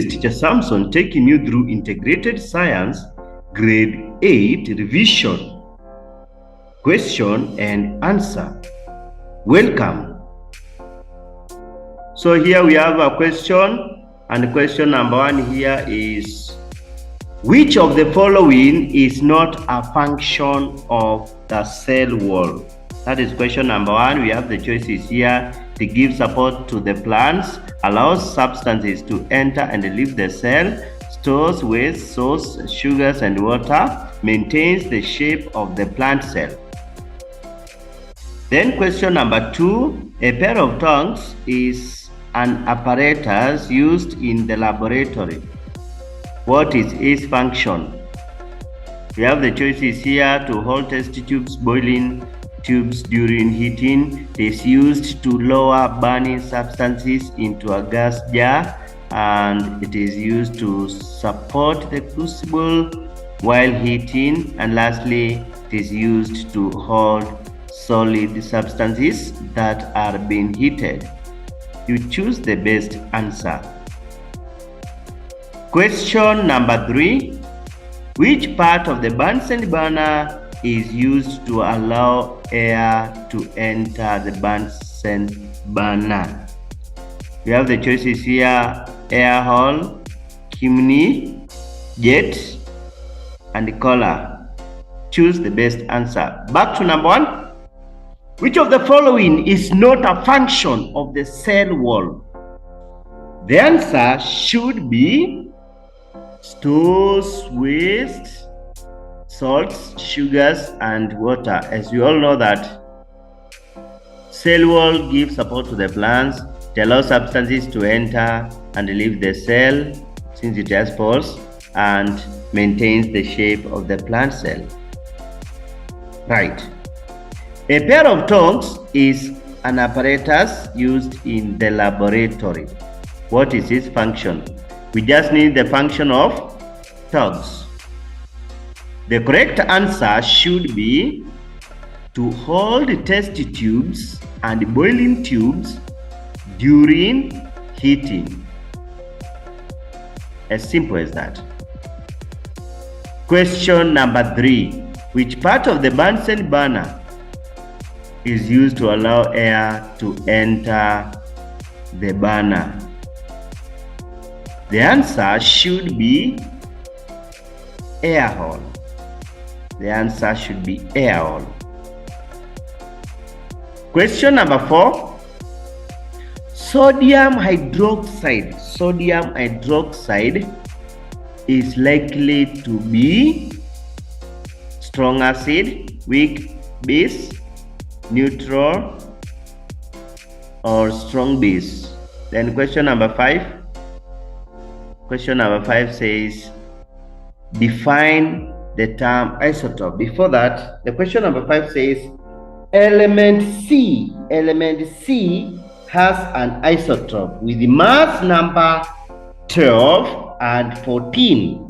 Teacher Samson taking you through Integrated Science Grade 8 Revision. Question and answer. Welcome. So here we have a question, and question number 1 here is, which of the following is not a function of the cell wall? That is question number 1. We have the choices here. To give support to the plants, allows substances to enter and leave the cell, stores waste, stores sugars and water, maintains the shape of the plant cell. Then question number 2, a pair of tongs is an apparatus used in the laboratory. What is its function? We have the choices here: to hold test tubes, boiling tubes during heating. It is used to lower burning substances into a gas jar, and it is used to support the crucible while heating. And lastly, it is used to hold solid substances that are being heated. You choose the best answer. Question number 3. Which part of the Bunsen burner is used to allow air to enter the Bunsen burner? We have the choices here: air hole, chimney, jet, and collar. Choose the best answer. Back to number 1. Which of the following is not a function of the cell wall? The answer should be stores waste, salts, sugars, and water. As you all know that cell wall gives support to the plants. It allows substances to enter and leave the cell since it has pores, and maintains the shape of the plant cell. Right. A pair of tongs is an apparatus used in the laboratory. What is its function? We just need the function of tongs. The correct answer should be to hold test tubes and boiling tubes during heating. As simple as that. Question number 3. Which part of the Bunsen burner is used to allow air to enter the burner? The answer should be air hole. The answer should be air hole. Question number 4. Sodium hydroxide. Sodium hydroxide is likely to be strong acid, weak base, neutral, or strong base. Then question number 5. Question number 5 says, define the term isotope. Before that, the question number 5 says, element C has an isotope with the mass number 12 and 14.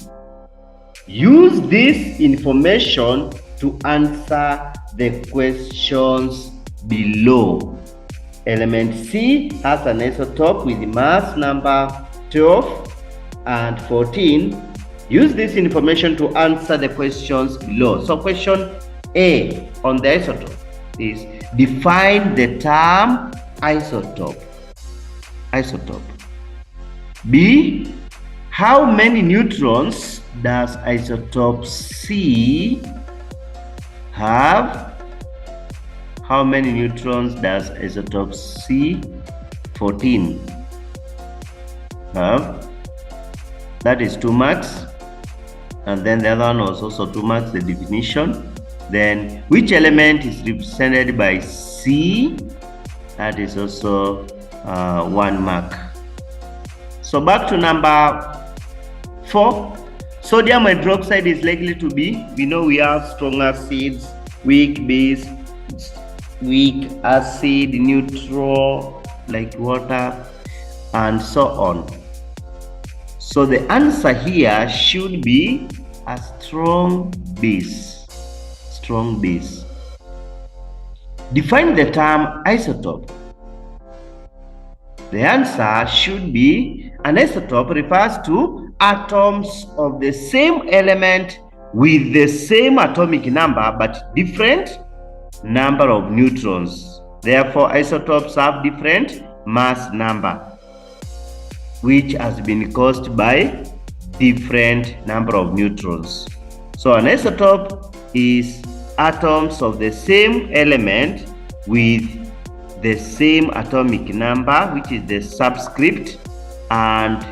Use this information to answer the questions below. Element C has an isotope with the mass number 12 and 14. Use this information to answer the questions below. So question A on the isotope is, define the term isotope. B, how many neutrons does isotope C have? How many neutrons does isotope C 14 have? That is 2 marks. And then the other one was also 2 marks, the definition. Then which element is represented by C? That is also 1 mark. So back to number 4. Sodium hydroxide is likely to be, we know we have strong acids, weak base, weak acid, neutral like water, and so on. So the answer here should be a strong base. Strong base. Define the term isotope. The answer should be An isotope refers to atoms of the same element with the same atomic number but different number of neutrons. Therefore, isotopes have different mass number, which has been caused by different number of neutrons. So an isotope is atoms of the same element with the same atomic number, which is the subscript, and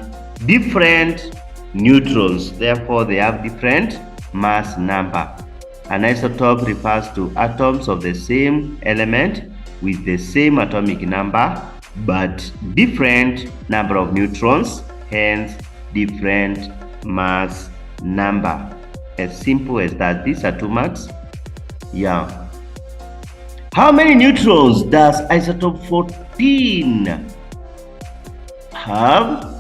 different neutrons. Therefore, they have different mass number. An isotope refers to atoms of the same element with the same atomic number but different number of neutrons, hence different mass number. As simple as that. These are 2 marks. Yeah. How many neutrons does isotope 14 have?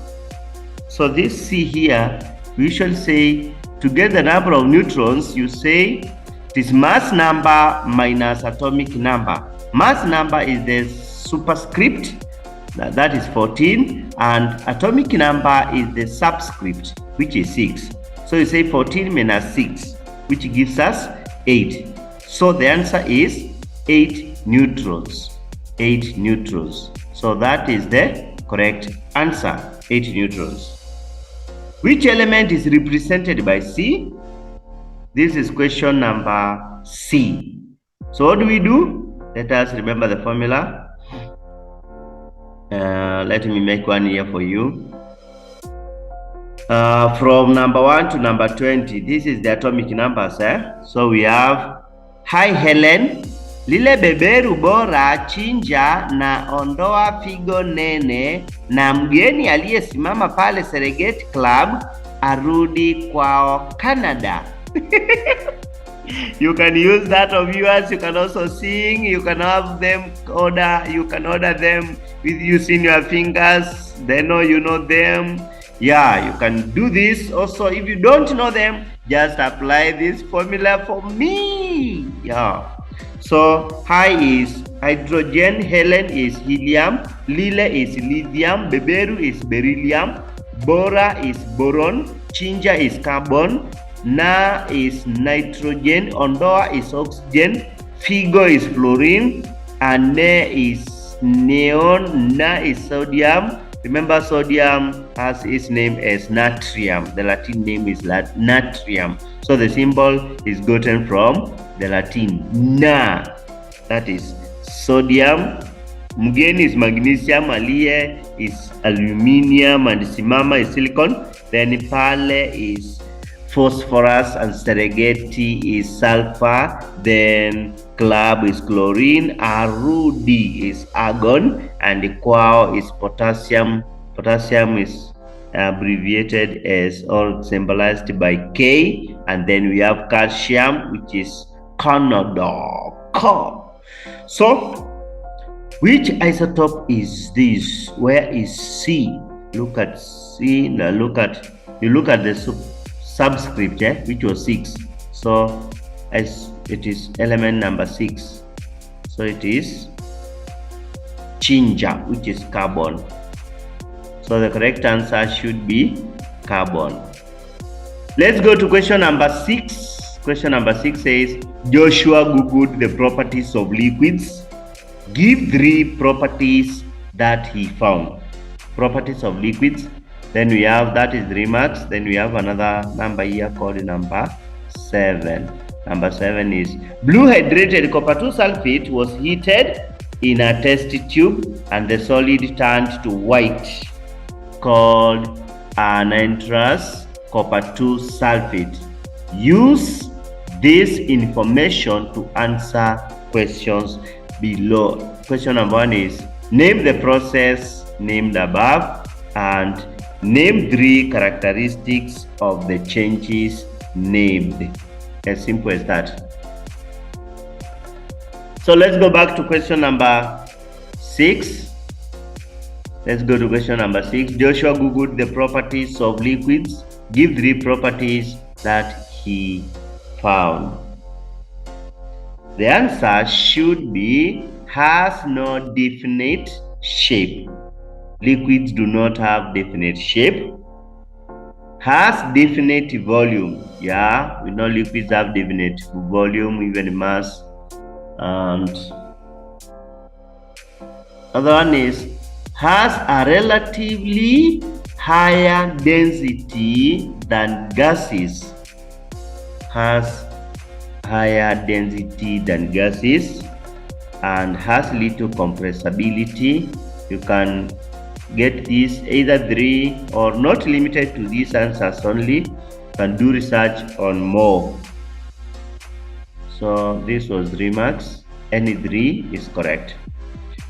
So this C here, we shall say to get the number of neutrons, you say it is mass number minus atomic number. Mass number is the superscript, that is 14, and atomic number is the subscript, which is 6. So you say 14 minus 6, which gives us 8. So the answer is 8 neutrons. 8 neutrons. So that is the correct answer, 8 neutrons. Which element is represented by C? This is question number C. So what do we do? Let us remember the formula. Let me make one here for you. From number 1 to number 20, this is the atomic numbers. So we have Hi Helen, lile beberu bora chinja na ondoa figo nene, na mgeni aliyesimama pale Serengeti Club arudi kwao Canada. You can use that of yours. You can also sing. You can have them order. You can order them with using your fingers. They know you know them. Yeah, you can do this. Also, if you don't know them, just apply this formula for me. Yeah. So, Hi is hydrogen, Helen is helium, Lile is lithium, Beberu is beryllium, Bora is boron, Chinja is carbon, Na is nitrogen, Ondoa is oxygen, Figo is fluorine, and Ne is neon, Na is sodium. Remember, sodium has its name as natrium. The Latin name is natrium. So the symbol is gotten from the Latin Na. That is sodium. Mgeni is magnesium. Aliye is aluminium. And Simama is silicon. Then Pale is phosphorus. And Serengeti is sulfur. Then Club is chlorine. Arudi is argon. And Kwao is potassium. Potassium is abbreviated as or symbolized by K. And then we have calcium, which is Canada. So, which isotope is this? Where is C? Look at C. Now you look at the subscript, which was 6. So, as it is element number 6. So it is Chinja, which is carbon. So the correct answer should be carbon. Let's go to question number 6. Question number 6 says, Joshua googled the properties of liquids. Give 3 properties that he found. Properties of liquids. Then we have, that is 3 marks. Then we have another number here called number 7. Number 7 is, blue hydrated copper 2 sulfate was heated in a test tube and the solid turned to white, called anhydrous copper 2 sulfate. Use this information to answer questions below. Question number 1 is, name the process named above and name 3 characteristics of the changes named. As simple as that. So let's go back to question number 6. Let's go to question number 6. Joshua googled the properties of liquids. Give 3 properties that he found. The answer should be, has no definite shape. Liquids do not have definite shape. Has definite volume. Yeah, we know liquids have definite volume, even mass. And other one is has a relatively higher density than gases. Has higher density than gases and has little compressibility. You can get this either 3 or not limited to these answers only. You can do research on more. So this was 3 marks. Any 3 is correct.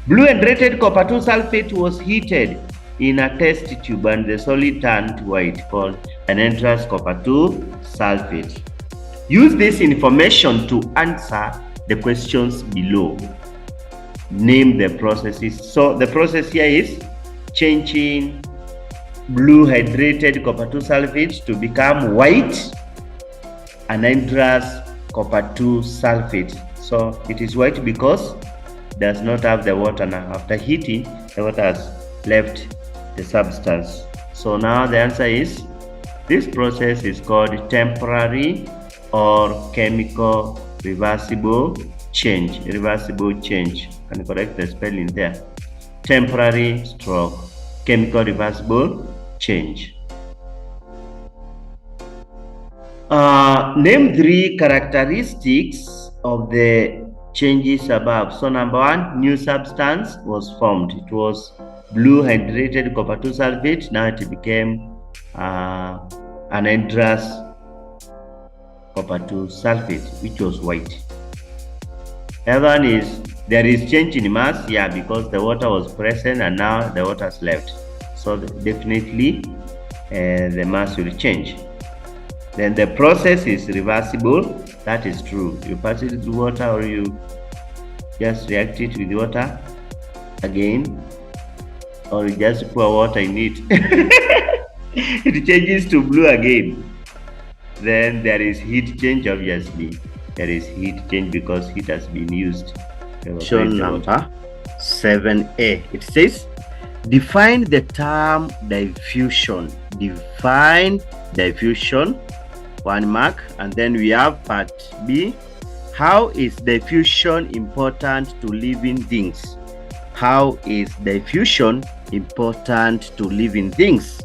Blue hydrated copper 2 sulfate was heated in a test tube and the solid turned white, called an entrance copper 2 sulfate. Use this information to answer the questions below. Name the processes. So the process here is changing blue hydrated copper 2 sulfate to become white anhydrous copper 2 sulfate. So it is white because it does not have the water now. After heating, the water has left the substance. So now the answer is this process is called temporary or chemical reversible change. Reversible change. Can you correct the spelling there? Temporary stroke chemical reversible change. Name 3 characteristics of the changes above. So number 1, new substance was formed. It was blue hydrated copper 2 sulfate. Now it became anhydrous copper 2 sulfate, which was white. The other one is there is change in mass, yeah, because the water was present and now the water has left. So definitely the mass will change. Then the process is reversible. That is true. You pass it through water or you just react it with water again, or you just pour water in it. It changes to blue again. Then there is heat change, obviously. There is heat change because heat has been used. Question number 7A. It says, define the term diffusion. Define diffusion. 1 mark. And then we have part B. How is diffusion important to living things? How is diffusion important to living things?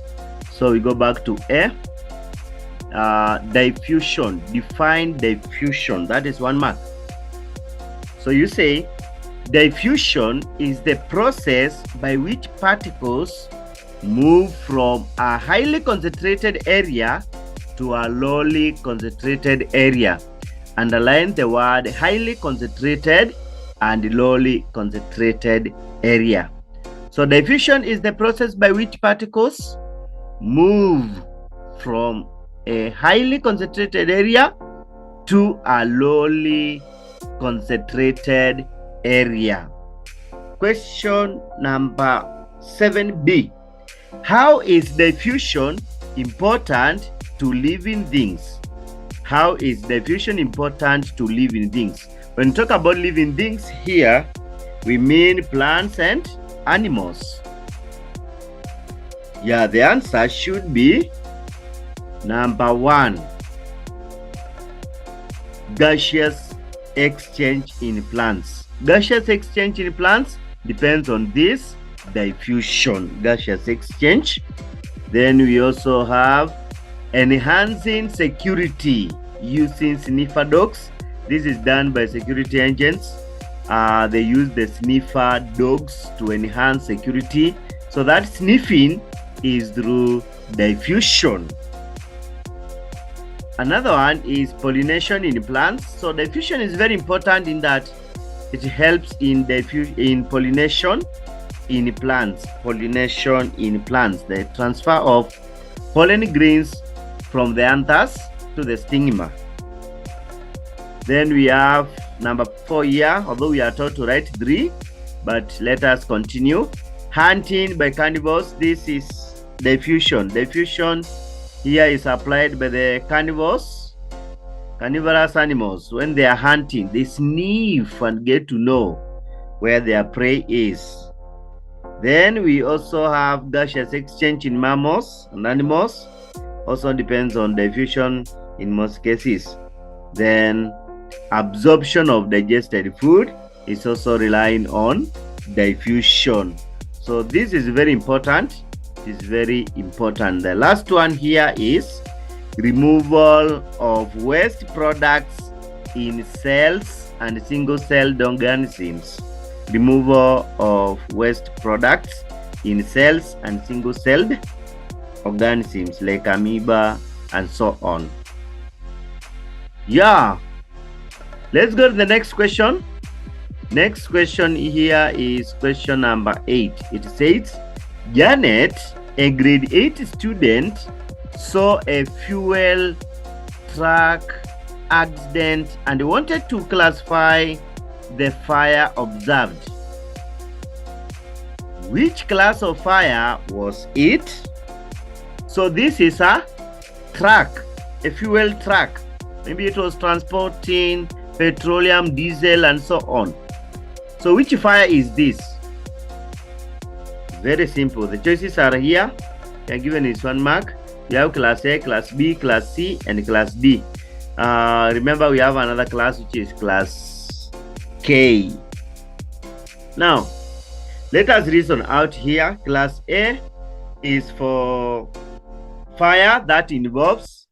So we go back to A. Diffusion. Define diffusion. That is 1 mark. So you say diffusion is the process by which particles move from a highly concentrated area to a lowly concentrated area. Underline the word highly concentrated and lowly concentrated area. So diffusion is the process by which particles move from a highly concentrated area to a lowly concentrated area. Question number 7B. How is diffusion important to living things? How is diffusion important to living things? When we talk about living things here, we mean plants and animals. Yeah, the answer should be number 1. Gaseous exchange in plants. Gaseous exchange in plants depends on this diffusion, gaseous exchange. Then we also have enhancing security using sniffer dogs. This is done by security agents. They use the sniffer dogs to enhance security. So that sniffing is through diffusion. Another one is pollination in plants. So diffusion is very important in that it helps in pollination in plants. Pollination in plants, the transfer of pollen grains from the anthers to the stigma. Then we have number 4 here, although we are taught to write 3, but let us continue. Hunting by carnivores. This is diffusion. Diffusion here is applied by the carnivorous animals. When they are hunting, they sniff and get to know where their prey is. Then we also have gaseous exchange in mammals and animals. Also depends on diffusion in most cases. Then absorption of digested food is also relying on diffusion. So this is very important. It is very important. The last one here is removal of waste products in cells and single-celled organisms. Removal of waste products in cells and single-celled organisms like amoeba and so on. Yeah, let's go to the next question. Next question here is question number 8. It says, Janet, a grade 8 student, saw a fuel truck accident and wanted to classify the fire observed. Which class of fire was it? So this is a truck, a fuel truck. Maybe it was transporting petroleum, diesel, and so on. So which fire is this? Very simple. The choices are here. They are given is 1 mark. You have class A, class B, class C, and class D. Remember, we have another class which is class K. Now, let us reason out here. Class A is for fire that involves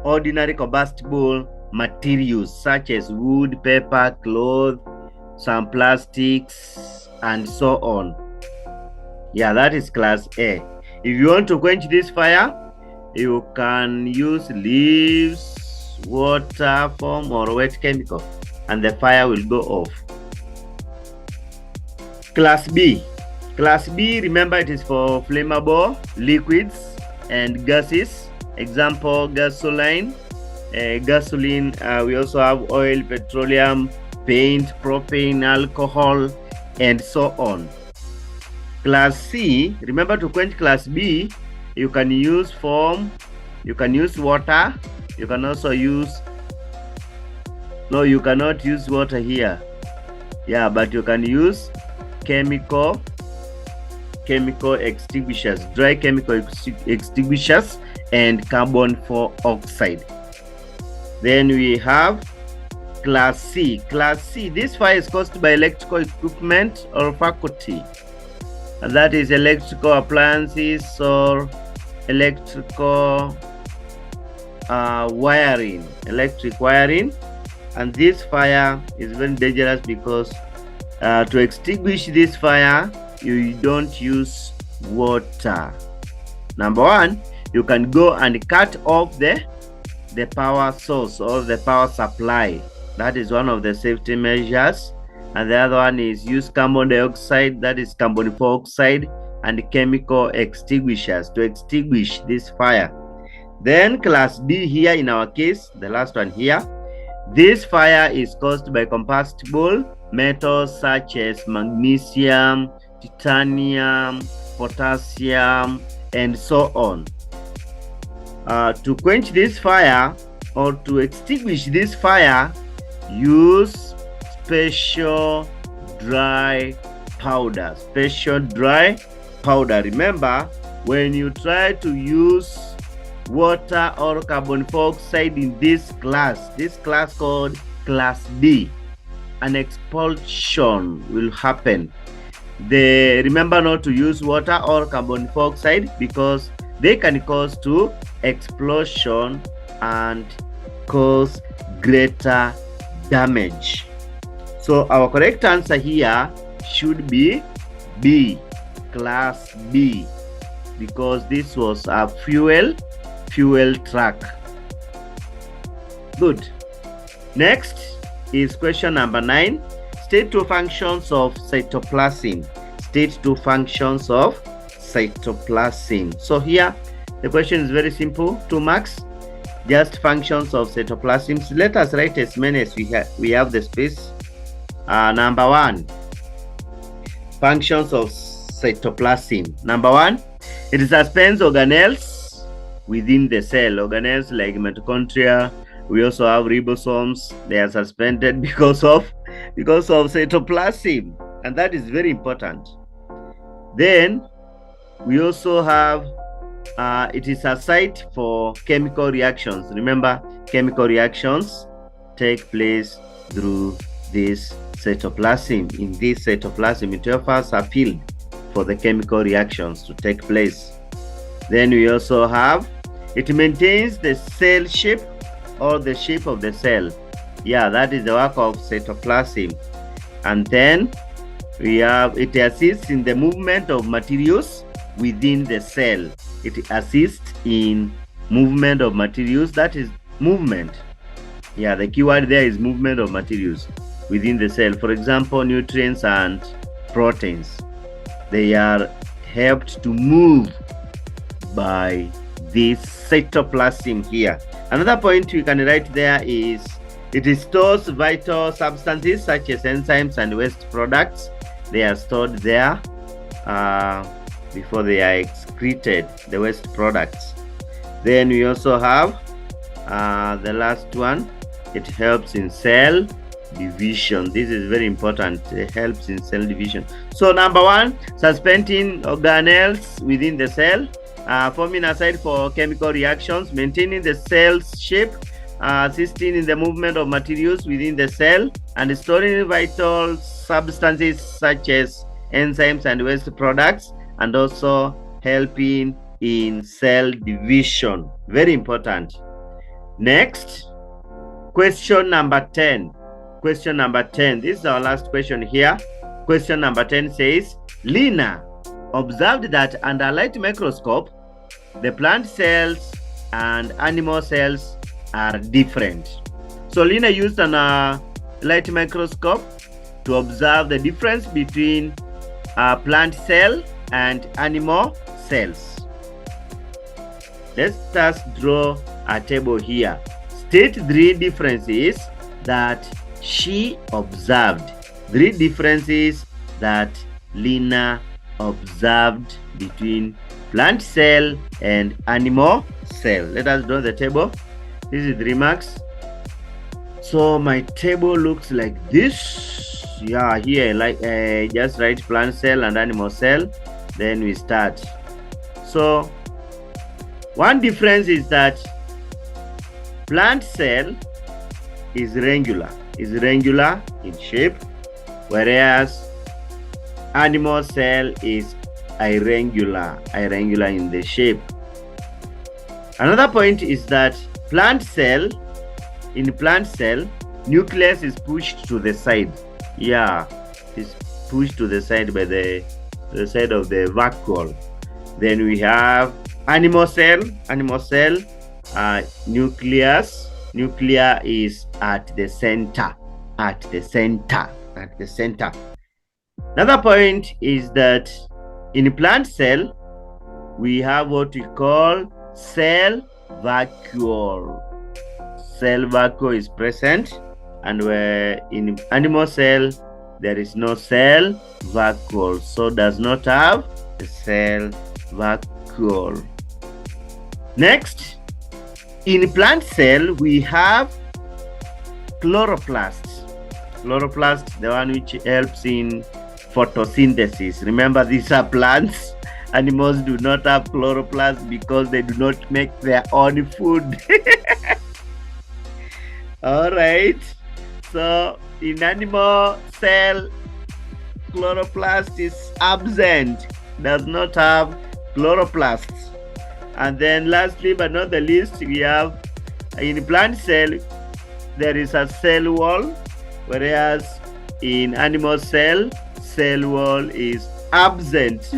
ordinary combustible materials such as wood, paper, cloth, some plastics, and so on. Yeah, that is class A. If you want to quench this fire, you can use leaves, water, foam, or wet chemical, and the fire will go off. Class B. Class B, remember, it is for flammable liquids and gases. Example, gasoline. Gasoline, we also have oil, petroleum, paint, propane, alcohol, and so on. Class C, remember, to quench class B, you can use foam, you can use water, you can also use, no, you cannot use water here. Yeah, but you can use chemical extinguishers, dry chemical extinguishers, and carbon dioxide. Then we have class C. Class C, this fire is caused by electrical equipment or faculty. And that is electrical appliances or electrical wiring, electric wiring. And this fire is very dangerous because to extinguish this fire, you don't use water. Number 1, you can go and cut off the power source or the power supply. That is one of the safety measures. And the other one is use carbon dioxide, that is carbon dioxide, and chemical extinguishers to extinguish this fire. Then class D here in our case, the last one here, this fire is caused by combustible metals such as magnesium, titanium, potassium, and so on. To quench this fire or to extinguish this fire, use special dry powder. Remember, when you try to use water or carbon dioxide in this class called class D, an expulsion will happen. Remember not to use water or carbon dioxide because they can cause to explosion and cause greater damage. So our correct answer here should be B, class B, because this was a fuel truck. Good. Next is question number 9. State 2 functions of cytoplasm. State 2 functions of cytoplasm. So here the question is very simple, 2 marks. Just functions of cytoplasm. So let us write as many as we have the space. Number 1, functions of cytoplasm. Number 1, it suspends organelles within the cell. Organelles like mitochondria. We also have ribosomes. They are suspended because of cytoplasm, and that is very important. Then we also have it is a site for chemical reactions. Remember, chemical reactions take place through this cytoplasm. In this cytoplasm, it offers a field for the chemical reactions to take place. Then we also have, it maintains the cell shape or the shape of the cell. Yeah, that is the work of cytoplasm. And then we have, it assists in the movement of materials within the cell. It assists in movement of materials, that is movement. Yeah, the keyword there is movement of materials within the cell. For example, nutrients and proteins, they are helped to move by this cytoplasm here. Another point we can write there is it stores vital substances such as enzymes and waste products. They are stored there before they are excreted, the waste products. Then we also have the last one. It helps in cell division. This is very important. It helps in cell division. So number one, suspending organelles within the cell, forming a site for chemical reactions, maintaining the cell's shape, assisting in the movement of materials within the cell, and storing vital substances such as enzymes and waste products, and also helping in cell division. Very important. Next, question number 10. Question number 10. This is our last question here. Question number 10 says, Lina observed that under a light microscope, the plant cells and animal cells are different. So Lina used a light microscope to observe the difference between a plant cell and animal cells. Let us draw a table here. State 3 differences that she observed. 3 differences that Lina observed between plant cell and animal cell. Let us draw the table. This is 3 marks. So my table looks like this. Yeah, here like just write plant cell and animal cell. Then we start. So one difference is that plant cell is regular in shape, whereas animal cell is irregular in the shape. Another point is that in plant cell, nucleus is pushed to the side. Yeah, it's pushed to the side by the side of the vacuole. Then we have animal cell, nucleus is at the center. Another point is that in plant cell, we have what we call cell vacuole. Cell vacuole is present, and where in animal cell, there is no cell vacuole, so does not have a cell vacuole. Next, in plant cell, we have chloroplast. Chloroplast, the one which helps in photosynthesis. Remember, these are plants. Animals do not have chloroplast because they do not make their own food. All right. So in animal cell, chloroplast is absent, does not have chloroplasts. And then lastly but not the least, we have in plant cell, there is a cell wall, whereas in animal cell, cell wall is absent.